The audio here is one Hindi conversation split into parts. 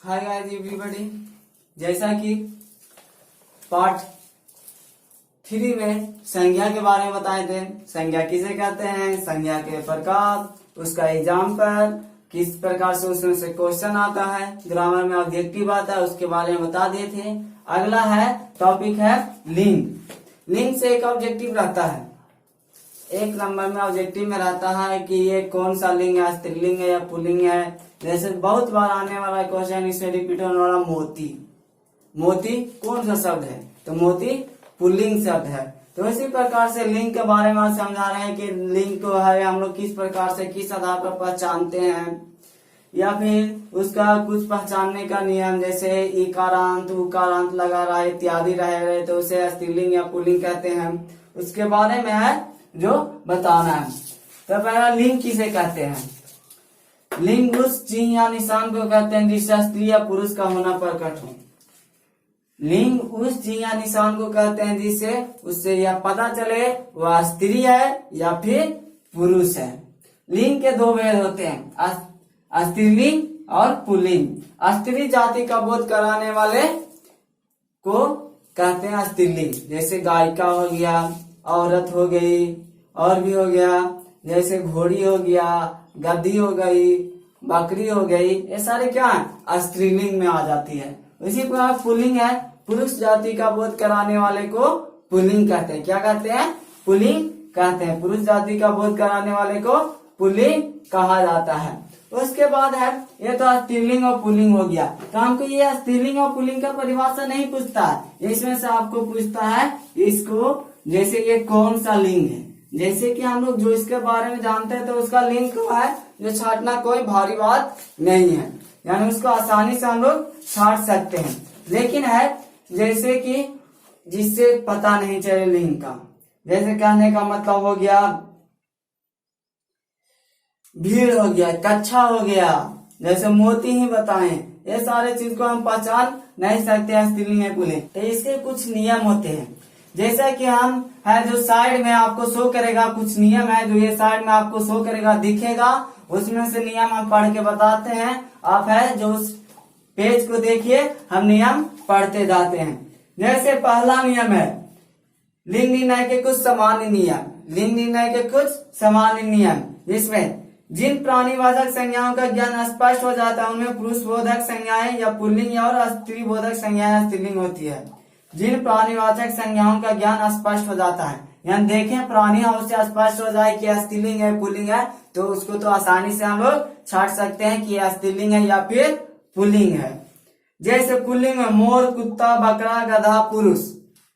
Hi guys everybody. जैसा कि पार्ट 3 में संज्ञा के बारे में बताए थे, संज्ञा किसे कहते हैं, संज्ञा के प्रकार, उसका एग्जाम्पल, किस प्रकार से उसमें से क्वेश्चन आता है, ग्रामर में ऑब्जेक्टिव आता है, उसके बारे में बता दिए थे। अगला है टॉपिक है लिंग। लिंग से एक ऑब्जेक्टिव रहता है, एक नंबर में ऑब्जेक्टिव में रहता है कि ये कौन सा लिंग है, स्त्रीलिंग है या पुल्लिंग है। जैसे बहुत बार आने वाला क्वेश्चन, इसमें रिपीट होने वाला मोती। मोती कौन सा शब्द है, तो मोती पुल्लिंग शब्द है। तो इसी प्रकार से लिंग के बारे में समझा रहे हैं कि लिंग को है हम लोग किस प्रकार से किस आधार पर पहचानते हैं, या फिर उसका कुछ पहचानने का नियम, जैसे इकारांत उकारांत लगा रहा है इत्यादि रहे तो उसे स्त्रीलिंग या पुल्लिंग कहते हैं। उसके बारे में है जो बताना है। तो पहला लिंग किसे कहते हैं। लिंग उस चिन्ह या निशान को कहते हैं जिससे स्त्री या पुरुष का होना प्रकट हो। लिंग उस चिन्ह या निशान को कहते हैं जिससे उससे यह पता चले वह स्त्री है या फिर पुरुष है। लिंग के दो भेद होते हैं, स्त्रीलिंग और पुल्लिंग। स्त्री जाति का बोध कराने वाले को कहते हैं स्त्रीलिंग, जैसे गायिका हो गया, औरत हो गई, और भी हो गया जैसे घोड़ी हो गया, गद्दी हो गई, बकरी हो गई, ये सारे क्या है स्त्रीलिंग में आ जाती है। इसी प्रकार पुल्लिंग है, पुरुष जाति का बोध कराने वाले को पुल्लिंग कहते हैं। क्या कहते हैं, पुल्लिंग कहते हैं। पुरुष जाति का बोध कराने वाले को पुल्लिंग कहा जाता है। उसके बाद है ये तो स्त्रीलिंग और पुल्लिंग हो गया। तो हमको ये स्त्रीलिंग और पुल्लिंग का परिभाषा नहीं पूछता है, इसमें से आपको पूछता है इसको, जैसे ये कौन सा लिंग है। जैसे कि हम लोग जो इसके बारे में जानते हैं तो उसका लिंग क्या है, जो छांटना कोई भारी बात नहीं है, यानी उसको आसानी से हम लोग छांट सकते हैं। लेकिन है जैसे कि जिससे पता नहीं चले लिंग का, जैसे कहने का मतलब हो गया भीड़ हो गया, कच्छा हो गया, जैसे मोती ही बताएं, ये सारे चीज को हम पहचान नहीं सकते स्त्रीलिंग है पुल्लिंग। तो इसके कुछ नियम होते हैं, जैसा कि हम है जो साइड में आपको शो करेगा, कुछ नियम है जो ये साइड में आपको शो करेगा दिखेगा, उसमें से नियम हम पढ़ के बताते हैं। आप है जो उस पेज को देखिए, हम नियम पढ़ते जाते हैं। जैसे पहला नियम है लिंग निर्णय के कुछ सामान्य नियम। लिंग निर्णय के कुछ सामान्य नियम, जिसमें जिन प्राणीवाचक संज्ञाओं का ज्ञान स्पष्ट हो जाता है उनमें पुरुष बोधक संज्ञाएं या पुल्लिंग और स्त्री बोधक संज्ञाएं स्त्रीलिंग होती है। जिन प्राणीवाचक संज्ञाओं का ज्ञान स्पष्ट हो जाता है, यानी देखें प्राणी उससे स्पष्ट हो जाए कि स्त्रीलिंग है पुल्लिंग है, तो उसको तो आसानी से हम लोग छाट सकते हैं कि यह स्त्रीलिंग है या फिर पुल्लिंग है। जैसे पुल्लिंग में मोर, कुत्ता, बकरा, गधा, पुरुष,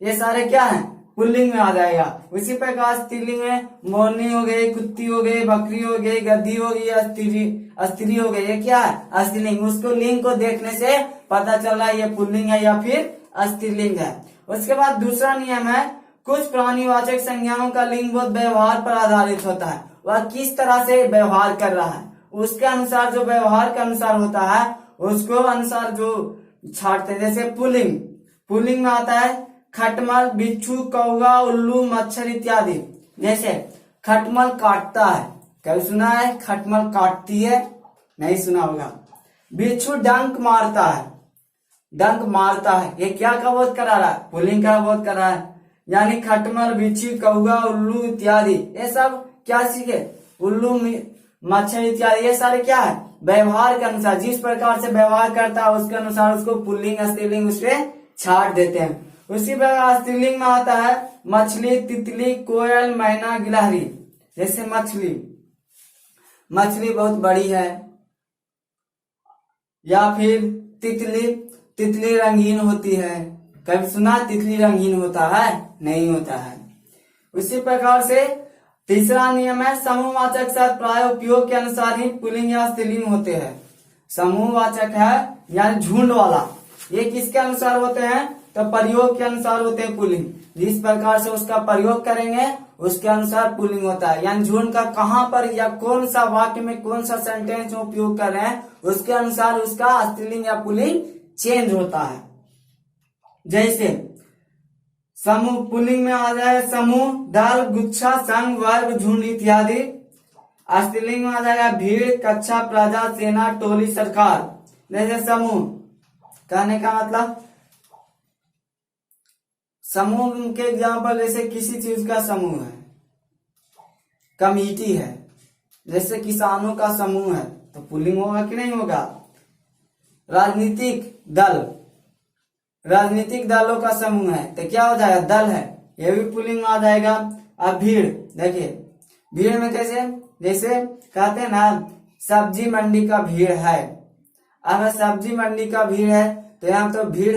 ये सारे क्या है पुल्लिंग में आ जाएगा। उसी प्रकार स्त्रीलिंग में मोरनी हो गई, कुत्ती हो गई, बकरी हो गई, गद्दी हो गई, स्त्री हो गई, ये क्या है स्त्रीलिंग। उसको लिंग को देखने से पता चल रहा है ये पुल्लिंग है या फिर स्त्रीलिंग है। उसके बाद दूसरा नियम है कुछ प्राणीवाचक संज्ञाओं का लिंग बोध व्यवहार पर आधारित होता है, वह किस तरह से व्यवहार कर रहा है उसके अनुसार, जो व्यवहार के अनुसार होता है उसको अनुसार जो छाटते हैं। जैसे पुल्लिंग, पुल्लिंग में आता है खटमल, बिच्छू, कौवा, उल्लू, मच्छर इत्यादि। जैसे खटमल काटता है, कभी सुना है खटमल काटती है, नहीं सुना होगा। बिच्छू डंक मारता है, डंक मारता है, ये क्या का बोध करा रहा है, पुल्लिंग का बोध कर रहा है। यानी खटमल, बिच्छू, कौवा, उल्लू इत्यादि, ये सब क्या सीखे, उल्लू, मच्छर इत्यादि, ये सारे क्या है व्यवहार के अनुसार, जिस प्रकार से व्यवहार करता है उसके अनुसार उसको पुल्लिंग स्त्रीलिंग उसपे छाट देते हैं। उसी प्रकार स्त्रीलिंग में आता है मछली, तितली, कोयल, मैना, गिलहरी। जैसे मछली, मछली बहुत बड़ी है, या फिर तितली, तितली रंगीन होती है, कभी सुना तितली रंगीन होता है, नहीं होता है। उसी प्रकार से तीसरा नियम है समूहवाचक शब्द प्राय उपयोग के अनुसार ही पुल्लिंग या स्त्रीलिंग होते हैं। समूहवाचक है यानी झुंड वाला, ये किसके अनुसार होते हैं, तो प्रयोग के अनुसार होते हैं पुल्लिंग। जिस प्रकार से उसका प्रयोग करेंगे उसके अनुसार पुल्लिंग होता है, यानी झुंड का कहाँ पर या कौन सा वाक्य में कौन सा सेंटेंस में उपयोग कर रहे हैं उसके अनुसार उसका स्त्रीलिंग या पुल्लिंग चेंज होता है। जैसे समूह पुल्लिंग में आ जाए समूह, दल, गुच्छा, संघ, वर्ग, झुंड इत्यादि। स्त्रीलिंग में आ जाएगा भीड़, कक्षा, प्रजा, सेना, टोली, सरकार। जैसे समूह कहने का मतलब समूह के एग्जाम्पल, जैसे किसी चीज का समूह है, कमिटी है, जैसे किसानों का समूह है तो पुल्लिंग होगा कि नहीं होगा। राजनीतिक दल, राजनीतिक दलों का समूह है तो क्या हो जाएगा, दल है, ये भी पुल्लिंग में आ जाएगा। अब भीड़, देखिए भीड़ में कैसे, जैसे कहते हैं ना सब्जी मंडी का भीड़ है, अगर सब्जी मंडी का भीड़ है तो यहाँ तो भीड़,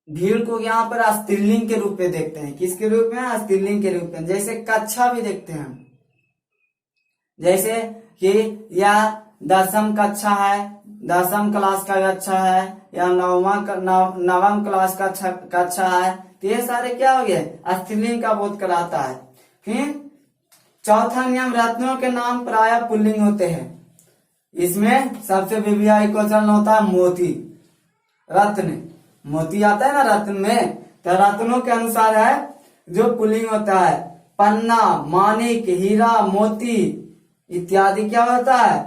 भीड़ को यहाँ पर स्त्रीलिंग के रूप में देखते हैं, किसके रूप में, स्त्रीलिंग के रूप में। जैसे कक्षा भी देखते हैं, जैसे कि यह 10वीं कक्षा है, 10वीं क्लास का कक्षा है, या नवम क्लास का कक्षा है, तो ये सारे क्या हो गए, स्त्रीलिंग का बोध कराता है। फिर चौथा नियम, रत्नों के नाम प्राय पुल्लिंग होते हैं। इसमें सबसे वीवीआई क्वेश्चन होता है मोती, रत्न, मोती आता है ना रत्न में, तो रत्नों के अनुसार है जो पुल्लिंग होता है। पन्ना, माणिक, हीरा, मोती इत्यादि क्या होता है,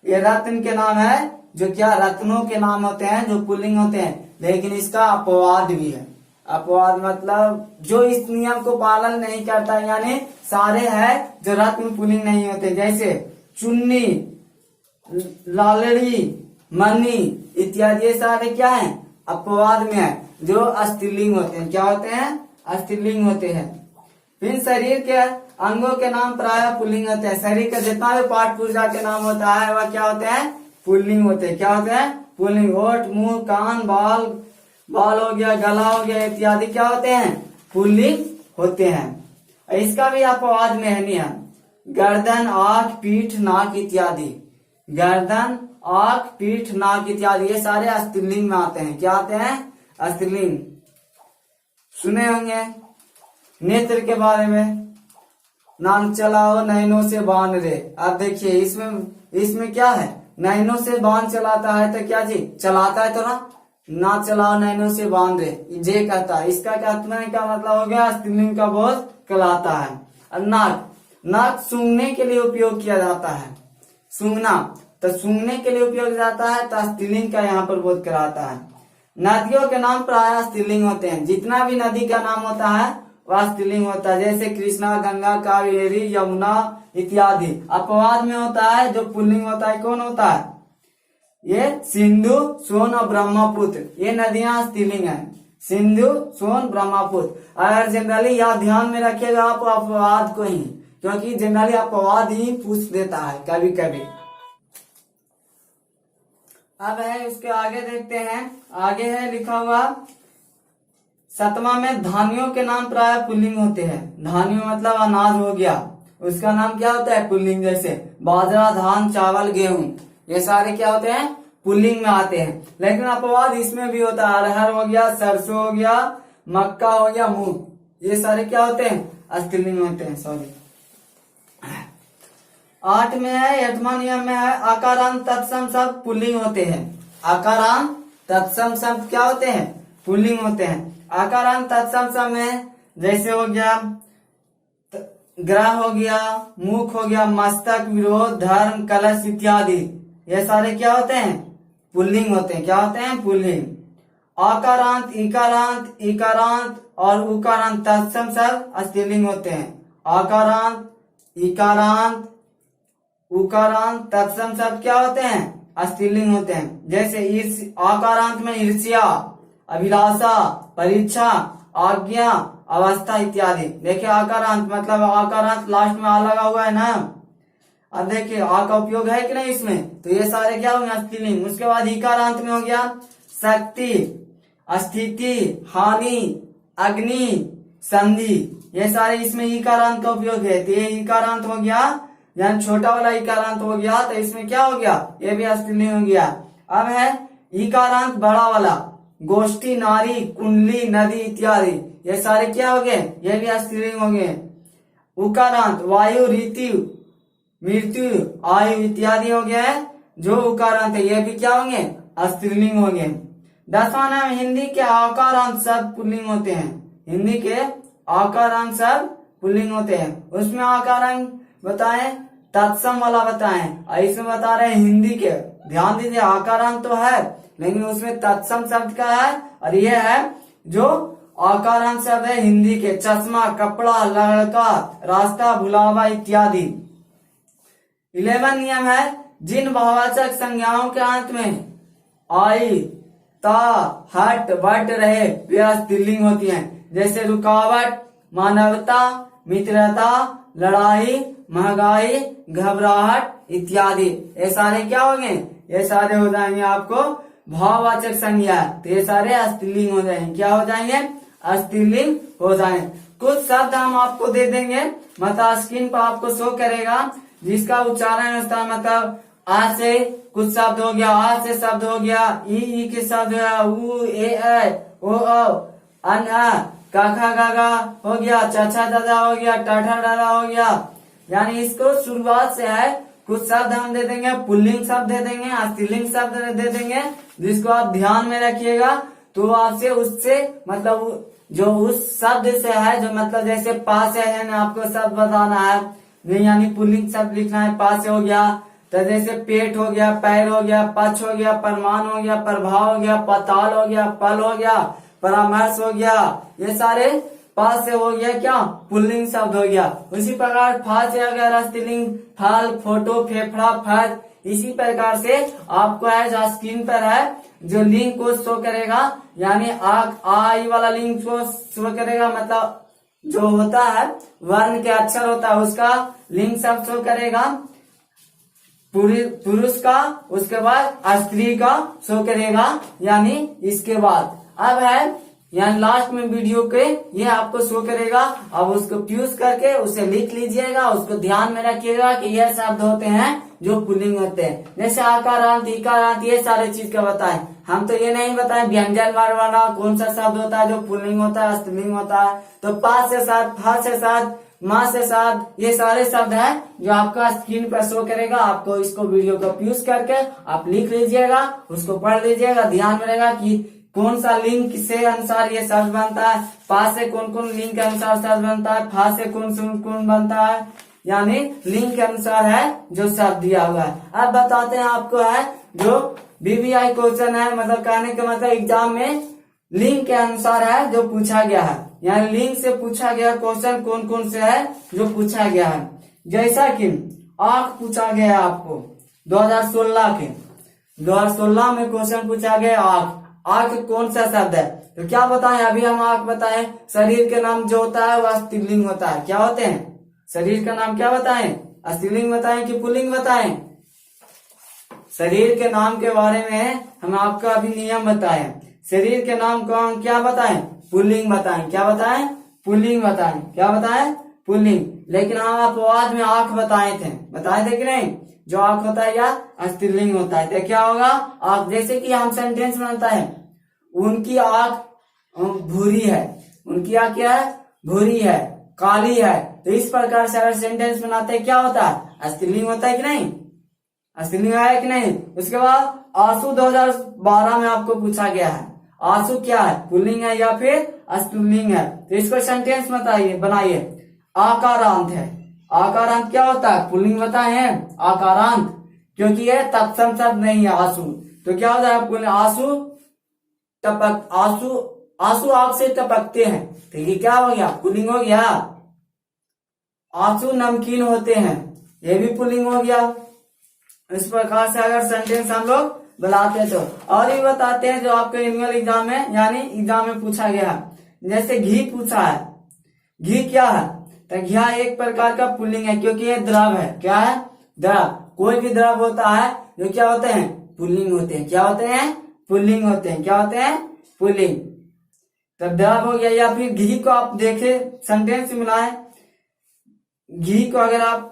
ये रत्न के नाम है, जो क्या रत्नों के नाम होते हैं जो पुल्लिंग होते हैं। लेकिन इसका अपवाद भी है, अपवाद मतलब जो इस नियम को पालन नहीं करता, यानी सारे है जो रत्न पुल्लिंग नहीं होते, जैसे चुन्नी, लालड़ी, मनी इत्यादि, ये सारे क्या है, अपवाद में है, जो स्त्रीलिंग होते हैं। क्या होते हैं, स्त्रीलिंग होते हैं। फिर शरीर के अंगों के नाम प्राय पुल्लिंग होते हैं। शरीर का जितना भी पार्ट पुर्जा के नाम होता है वह क्या होते हैं, पुल्लिंग होते हैं। क्या होते हैं, पुल्लिंग। होठ, मुंह, कान, बाल, बाल हो गया, गला हो गया इत्यादि क्या होते हैं, पुल्लिंग होते हैं। इसका भी अपवाद में है नियम, गर्दन, आंख, पीठ, नाक इत्यादि, गर्दन, आंख, पीठ, नाक इत्यादि ये सारे स्त्रीलिंग में आते हैं। क्या आते हैं, स्त्रीलिंग। सुने होंगे नेत्र के बारे में, नाम चलाओ नैनों से बांध रे। अब देखिए इसमें क्या है, नैनों से बांध चलाता है तो क्या जी, चलाता है तो ना चलाओ नैनों से बांध रे, जे कहता है। इसका कहने का मतलब हो गया स्त्रीलिंग का बोध कहलाता है। और नाक, नाक सूंघने के लिए उपयोग किया जाता है, सूंघना, तो सूंघने के लिए उपयोग जाता है तो स्त्रीलिंग का यहाँ पर बोध कराता है। नदियों के नाम प्राय स्त्रीलिंग होते हैं। जितना भी नदी का नाम होता है वह स्त्रीलिंग होता है, जैसे कृष्णा, गंगा, कावेरी, यमुना इत्यादि। अपवाद में होता है जो पुल्लिंग होता है, कौन होता है, ये सिंधु, सोन और ब्रह्मपुत्र, ये नदियां स्त्रीलिंग है, सिंधु, सोन, ब्रह्मपुत्र। अगर जनरली यह ध्यान में रखिएगा आप अपवाद को ही, क्योंकि जनरली अपवाद ही पूछ देता है कभी कभी। अब है उसके आगे देखते हैं, आगे है लिखा हुआ 7वां में धान्यों के नाम प्राय पुल्लिंग होते हैं। धान्यों मतलब अनाज हो गया, उसका नाम क्या होता है, पुल्लिंग। जैसे बाजरा, धान, चावल, गेहूं ये सारे क्या होते हैं, पुल्लिंग में आते हैं। लेकिन अपवाद इसमें भी होता है, अरहर हो गया, सरसों हो गया, मक्का हो गया, मूंग, ये सारे क्या होते हैं, स्त्रीलिंग में होते हैं। सॉरी 8 में है, 8वां नियम में है आकारांत तत्सम शब्द पुल्लिंग होते हैं। आकारांत तत्सम शब्द क्या होते हैं, पुल्लिंग होते हैं। आकारांत तत्सम शब्द में जैसे हो गया ग्रह हो गया, मुख हो गया, मस्तक, विरोध, धर्म, कलश इत्यादि, ये सारे क्या होते हैं, पुल्लिंग होते हैं। क्या होते हैं, पुल्लिंग। आकारांत, इकारांत, इकारांत और उकारांत तत्सम शब्द स्त्रीलिंग होते हैं। आकारांत, इकारांत, उकारांत तत्सम शब्द क्या होते हैं, स्त्रीलिंग होते हैं। जैसे आकारांत में ईर्ष्या, अभिलाषा, परीक्षा, आज्ञा, अवस्था इत्यादि। देखिए आकारांत मतलब आकारांत लास्ट में आ लगा हुआ है ना, अब देखिए आ का उपयोग है कि नहीं इसमें, तो ये सारे क्या होंगे, स्त्रीलिंग। उसके बाद इकारांत में हो गया शक्ति, स्थिति, हानि, अग्नि, संधि, ये सारे इसमें इकारांत का उपयोग है। तो ये इकारांत हो गया, यानी छोटा वाला इकारांत हो गया, तो इसमें क्या हो गया, ये भी स्त्रीलिंग हो गया। अब है इकारांत बड़ा वाला, गोष्ठी, नारी, कुंडली, नदी इत्यादि, ये सारे क्या हो गए, ये भी स्त्रीलिंग हो गए। उकारांत वायु, ऋतु, मृत्यु, आयु इत्यादि हो गया है, जो उकारांत है ये भी क्या होंगे, स्त्रीलिंग होंगे। 10वां नाम हिंदी के आकारांत शब्द पुल्लिंग होते हैं। हिंदी के आकारांत शब्द पुल्लिंग होते हैं। उसमें आकारांत बताएं, तत्सम वाला बताएं, और इसमें बता रहे हैं हिंदी के ध्यान दीजिए, आकारांत तो है लेकिन उसमें तत्सम शब्द का है, और ये है जो आकारांत शब्द है हिंदी के, चश्मा, कपड़ा, लड़का, रास्ता, भुलावा इत्यादि। 11 नियम है, जिन भाववाचक संज्ञाओं के अंत में आई, ता, हट, बट रहे वे स्त्रीलिंग होती हैं। जैसे रुकावट, मानवता, मित्रता, लड़ाई, महंगाई, घबराहट इत्यादि। ये सारे क्या होंगे, ये सारे हो जाएंगे आपको भाववाचक संज्ञा, तो ये सारे स्त्रीलिंग हो जाएंगे। क्या हो जाएंगे, स्त्रीलिंग हो जाएंगे। कुछ शब्द हम आपको दे देंगे, मतलब स्क्रीन पर आपको शो करेगा, जिसका उच्चारण होता है, मतलब आ से कुछ शब्द हो गया, आ से शब्द हो गया, ई के शब्द हो गया, उ, ए, ओ, अन, का, खा, गा, गा हो गया, चाचा दादा हो गया, टाठा डाला हो गया। यानी इसको शुरुआत से है, कुछ शब्द हम दे देंगे, पुल्लिंग शब्द दे देंगे, स्त्रीलिंग शब्द दे देंगे, जिसको आप ध्यान में रखिएगा। तो आपसे उससे मतलब जो उस शब्द से है, जो मतलब जैसे पास है ना, आपको शब्द बताना है, नहीं यानी पुल्लिंग शब्द लिखना है, पास हो गया, तो जैसे पेट हो गया, पैर हो गया, पक्ष हो गया, परमान हो गया, प्रभाव हो गया, पताल हो गया, पल हो गया, परामर्श हो गया, ये सारे पास से हो गया क्या, पुल्लिंग शब्द हो गया। उसी प्रकार फा से अगर स्त्रीलिंग, फल, फोटो, फेफड़ा, फल, इसी प्रकार से आपको है जो स्क्रीन पर है जो लिंग को शो करेगा, यानी आई वाला लिंग को शो करेगा, मतलब जो होता है वर्ण के अक्षर होता है उसका लिंग शब्द शो करेगा, पुरुष का, उसके बाद स्त्री का शो करेगा, यानी इसके बाद अब है यानी लास्ट में वीडियो के ये आपको शो करेगा। अब उसको फ्यूज करके उसे लिख लीजिएगा, उसको ध्यान में रखिएगा कि यह शब्द होते हैं जो पुल्लिंग होते हैं। जैसे आकारांत, इकारांत, ये सारे चीज का बताएं, हम तो ये नहीं बताएं व्यंजन वर्ण वाला कौन सा शब्द होता है जो पुल्लिंग होता है, स्त्रीलिंग होता है। तो पा से साथ, फा से साथ, माँ से साथ, ये सारे शब्द हैं जो आपका स्क्रीन पर शो करेगा। आपको इसको वीडियो को फ्यूज करके आप लिख लीजिएगा, उसको पढ़ लीजिएगा, ध्यान में रहेगा कि कौन सा लिंग से अनुसार ये शब्द बनता है, पा से कौन कौन लिंग के अनुसार शब्द बनता है, फा से कौन कौन बनता है, यानी लिंग के अनुसार है जो शब्द दिया हुआ है। अब बताते हैं आपको है जो बीबीआई क्वेश्चन है, मतलब कहने का मतलब एग्जाम में लिंग के अनुसार है जो पूछा गया है, यानी लिंग से पूछा गया क्वेश्चन कौन कौन से है जो पूछा गया है। जैसा कि आंख पूछा गया है आपको 2016 के, 2016 में क्वेश्चन पूछा गया आंख। आंख कौन सा शब्द है, तो क्या बताएं, अभी हम आंख बताएं। शरीर के नाम जो होता है वह स्त्रीलिंग होता है, क्या होते हैं, शरीर का नाम क्या बताएं, स्त्रीलिंग बताएं कि पुल्लिंग बताएं। शरीर के नाम के बारे में हम आपका अभी नियम बताएं, शरीर के नाम को हम क्या बताएं, पुल्लिंग बताएं, क्या बताएं, पुल्लिंग बताएं, क्या बताएं, पुल्लिंग। लेकिन हम आप बाद में आंख बताए थे कि नहीं, जो आंख होता है या स्त्रीलिंग होता है, तो क्या होगा आंख। जैसे कि हम सेंटेंस बनता है, उनकी आंख भूरी है, उनकी आंख क्या है, भूरी है, काली है। तो इस प्रकार से अगर सेंटेंस बनाते हैं क्या होता है, स्त्रीलिंग होता है कि नहीं, स्त्रीलिंग है कि नहीं। उसके बाद आंसू 2012 में आपको पूछा गया है, आंसू क्या है, पुल्लिंग है या फिर स्त्रीलिंग है। तो इसको सेंटेंस बताइए, बनाइए। आकारांत है, आकारांत क्या होता है, पुल्लिंग बताए हैं आकारांत, क्योंकि ये तत्सम शब्द नहीं है आंसू। तो क्या होता है, आंसू टपक, आंसू आंख से टपकते हैं, तो ये क्या हो गया, पुल्लिंग हो गया। आंसू नमकीन होते हैं, ये भी पुल्लिंग हो गया। इस प्रकार से अगर सेंटेंस हम लोग बुलाते हैं तो और भी बताते हैं जो आपके एनुअल एग्जाम में यानी एग्जाम में पूछा गया है। जैसे घी पूछा है, घी क्या है, तो घी एक प्रकार का पुल्लिंग है, क्योंकि ये द्रव है, क्या है, द्रव। कोई भी द्रव होता है जो क्या होते हैं, पुल्लिंग होते हैं, क्या होते हैं, पुल्लिंग होते हैं, क्या होते हैं, पुल्लिंग। तो द्रव हो गया। या फिर घी को आप देखे सेंटेंस मिलाए, घी को अगर आप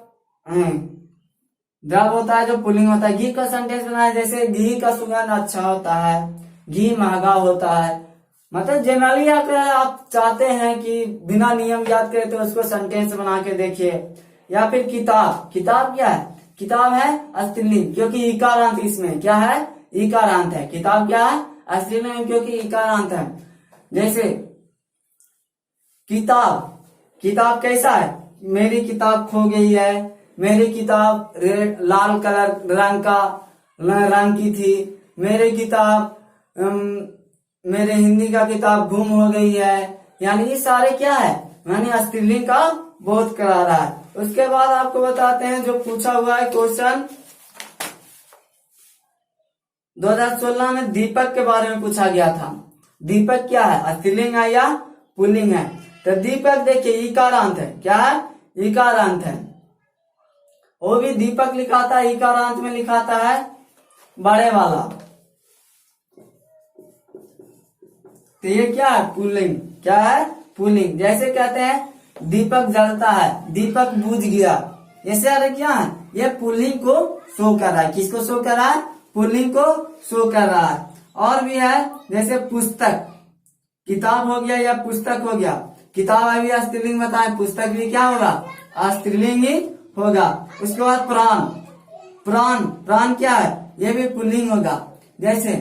द्रव होता है जो पुल्लिंग होता है, घी का सेंटेंस बनाए, जैसे घी का सुगंध अच्छा होता है, घी महंगा होता है। मतलब जनरली अगर आप चाहते हैं कि बिना नियम याद करें तो उसको सेंटेंस बना के देखिए। या फिर किताब, किताब क्या है, किताब है स्त्रीलिंग, क्योंकि इकारांत इसमें क्या है, इकारांत है। किताब क्या है, स्त्रीलिंग, क्योंकि इकारांत है। जैसे किताब, किताब कैसा है, मेरी किताब खो गई है, मेरी किताब लाल कलर रंग का रंग की थी। मेरी किताब मेरे हिंदी का किताब गुम हो गई है। यानी ये सारे क्या है, यानी स्त्रीलिंग का बोध करा रहा है। उसके बाद आपको बताते हैं जो पूछा हुआ है क्वेश्चन 2016 में दीपक के बारे में पूछा गया था। दीपक क्या है, स्त्रीलिंग है या पुल्लिंग है? तो दीपक देखिए इकारांत है। क्या है? इकारांत है। वो भी दीपक लिखाता है, इकारांत में लिखाता है बड़े वाला। तो ये क्या है? पुल्लिंग। क्या है? पुल्लिंग। जैसे कहते हैं दीपक जलता है, दीपक बुझ गया। ये सारे क्या है? ये पुल्लिंग को शो कर रहा है। किसको शो कर रहा है? पुल्लिंग को शो कर रहा है। और भी है जैसे पुस्तक, किताब हो गया या पुस्तक हो गया। किताब अभी स्त्रीलिंग बताए, पुस्तक भी क्या होगा? स्त्रीलिंग ही होगा। उसके बाद प्राण, प्राण, प्राण क्या है? ये भी पुल्लिंग होगा। जैसे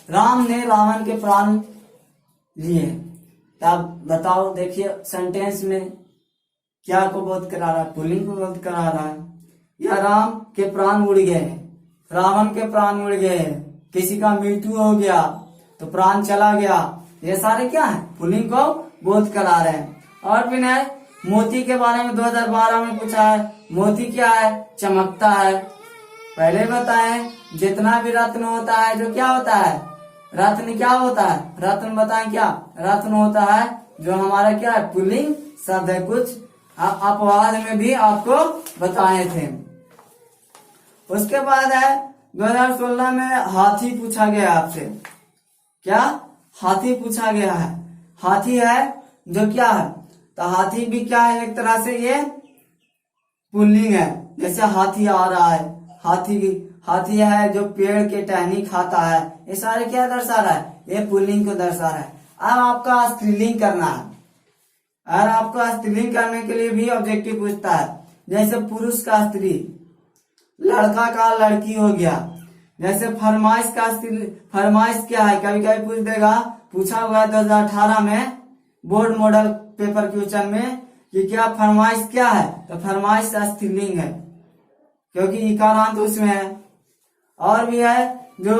राम ने रावण के प्राण लिए। तब बताओ, देखिए सेंटेंस में क्या को बोध करा रहा है? पुल्लिंग को बोध करा रहा है। या राम के प्राण उड़ गए, रावण के प्राण उड़ गए, किसी का मृत्यु हो गया तो प्राण चला गया। ये सारे क्या है? पुल्लिंग को बोध करा रहे हैं। और फिर है मोती के बारे में 2012 में पूछा है। मोती क्या है? चमकता है। पहले बताएं जितना भी रत्न होता है जो क्या होता है? रत्न क्या होता है? रत्न बताएं क्या? रत्न होता है जो हमारा क्या है? पुल्लिंग शब्द है। कुछ अपवाद में भी आपको बताए थे। उसके बाद है 2016 में हाथी पूछा गया आपसे। क्या? हाथी पूछा गया है। हाथी है जो क्या है? तो हाथी भी क्या है? एक तरह से ये पुल्लिंग है। जैसे हाथी आ रहा है, हाथी है जो पेड़ के टहनी खाता है। ये सारे क्या दर्शा रहा है? ये पुल्लिंग को दर्शा रहा है। अब आपका स्त्रीलिंग करना है। और आपको स्त्रीलिंग करने के लिए भी ऑब्जेक्टिव पूछता है। जैसे पुरुष का स्त्री, लड़का का लड़की हो गया। जैसे फरमाइश का फरमाइश क्या है? कभी कभी पूछ देगा। पूछा हुआ है 2018 में बोर्ड मॉडल पेपर क्वेश्चन में कि क्या फरमाइश क्या है? तो फरमाइश स्त्रीलिंग है क्योंकि इकारांत उसमें है। और भी है जो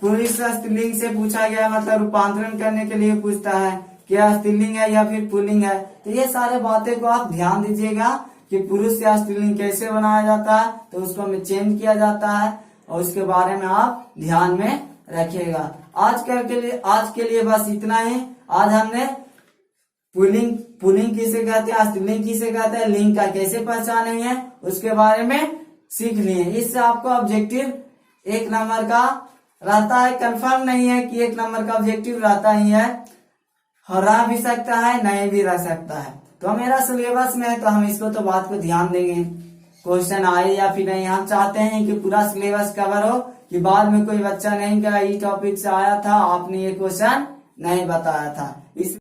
पुरुष स्त्रीलिंग से पूछा गया, मतलब रूपांतरण करने के लिए पूछता है क्या स्त्रीलिंग है या फिर पुल्लिंग है। तो ये सारे बातें को आप ध्यान दीजिएगा कि पुरुष से स्त्रीलिंग कैसे बनाया जाता है, तो उसको में चेंज किया जाता है और उसके बारे में आप ध्यान में रखिएगा। आज के लिए बस इतना ही। आज हमने पुल्लिंग किसे कहते हैं, स्त्रीलिंग किसे कहते हैं, लिंग का कैसे पहचानेंगे उसके बारे में सीख लिए। इससे आपको ऑब्जेक्टिव 1 नंबर का रहता है। कंफर्म नहीं है कि 1 नंबर का ऑब्जेक्टिव रहता ही है, रह भी सकता है, नहीं भी रह सकता है। तो मेरा सिलेबस में है तो हम इसको तो बात को ध्यान देंगे, क्वेश्चन आए या फिर नहीं। हम चाहते हैं कि पूरा सिलेबस कवर हो, कि बाद में कोई बच्चा नहीं कहा ये टॉपिक से आया था, आपने ये क्वेश्चन नहीं बताया था। इस